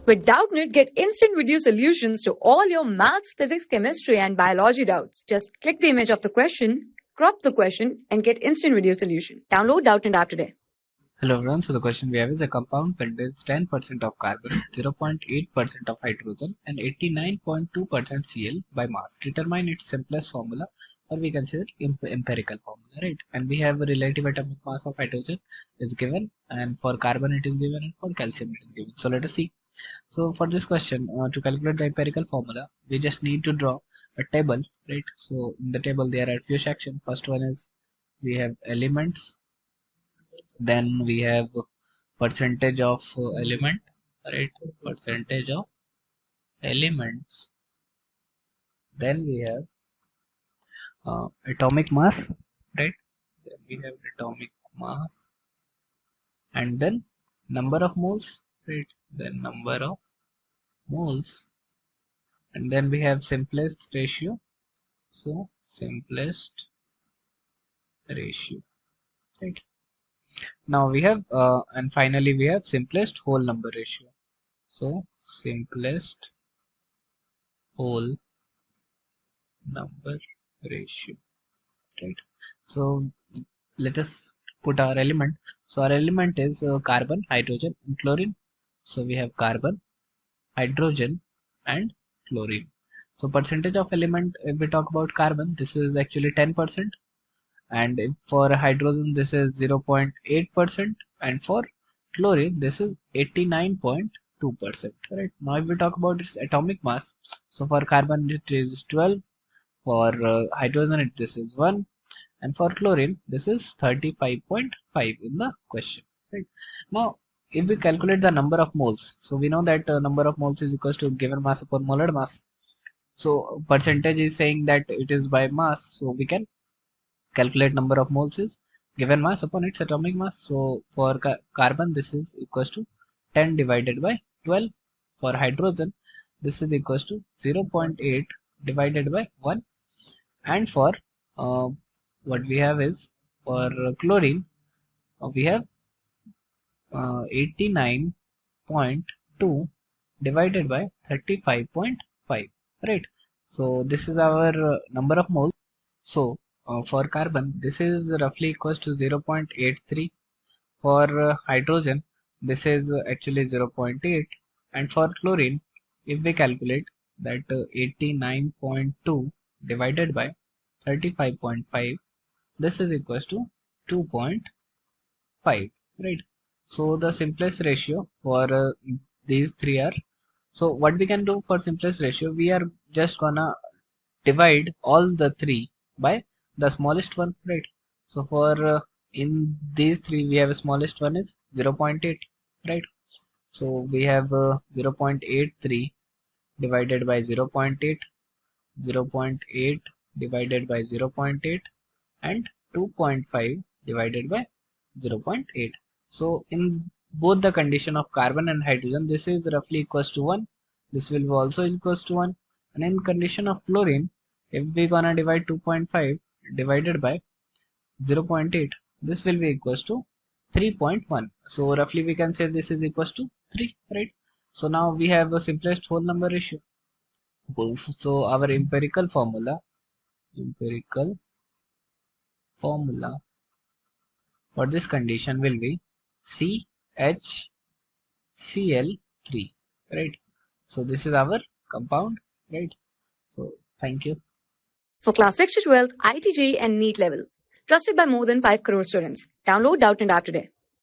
With Doubtnut, get instant video solutions to all your maths, physics, chemistry, and biology doubts. Just click the image of the question, crop the question, and get instant video solution. Download Doubtnut app today. Hello everyone, so the question we have is a compound contains 10% of carbon, 0.8% of hydrogen and 89.2% Cl by mass. Determine its simplest formula, or we can say empirical formula, right? And we have a relative atomic mass of hydrogen is given, and for carbon it is given, and for calcium it is given. So let us see. So for this question, to calculate the empirical formula, we just need to draw a table, right? So in the table there are few sections. First one is we have elements, then we have percentage of element, right? Percentage of elements. Then we have atomic mass, right? Then we have atomic mass, and then number of moles, right? Then number of moles, and then we have simplest ratio. So simplest ratio, right? Now we have and finally we have simplest whole number ratio. So simplest whole number ratio, right? So let us put our element. So our element is carbon, hydrogen and chlorine. So we have carbon, hydrogen and chlorine. So percentage of element, if we talk about carbon, this is actually 10%, and if for hydrogen this is 0.8%, and for chlorine this is 89.2%, right? Now if we talk about its atomic mass, so for carbon it is 12, for hydrogen this is 1, and for chlorine this is 35.5 in the question, right? Now if we calculate the number of moles, so we know that number of moles is equals to given mass upon molar mass. So percentage is saying that it is by mass, so we can calculate number of moles is given mass upon its atomic mass. So for carbon this is equals to 10 divided by 12. For hydrogen this is equals to 0.8 divided by 1, and for what we have is for chlorine we have 89.2 divided by 35.5, right? So this is our number of moles. So for carbon this is roughly equals to 0.83, for hydrogen this is actually 0.8, and for chlorine if we calculate that 89.2 divided by 35.5, this is equals to 2.5, right? So the simplest ratio for these three are, so what we can do for simplest ratio, we are just gonna divide all the three by the smallest one, right? So for in these three we have a smallest one is 0.8, right? So we have 0.83 divided by 0.8, 0.8 divided by 0.8, and 2.5 divided by 0.8. So in both the condition of carbon and hydrogen this is roughly equals to 1, this will be also equals to 1, and in condition of chlorine if we gonna divide 2.5 divided by 0.8, this will be equals to 3.1. So roughly we can say this is equals to 3, right? So now we have a simplest whole number ratio. So our empirical formula for this condition will be CHCl3, right? So this is our compound, right? So thank you. For class 6 to 12, ITG and NEET level. Trusted by more than 5 crore students. Download Doubtnut app today.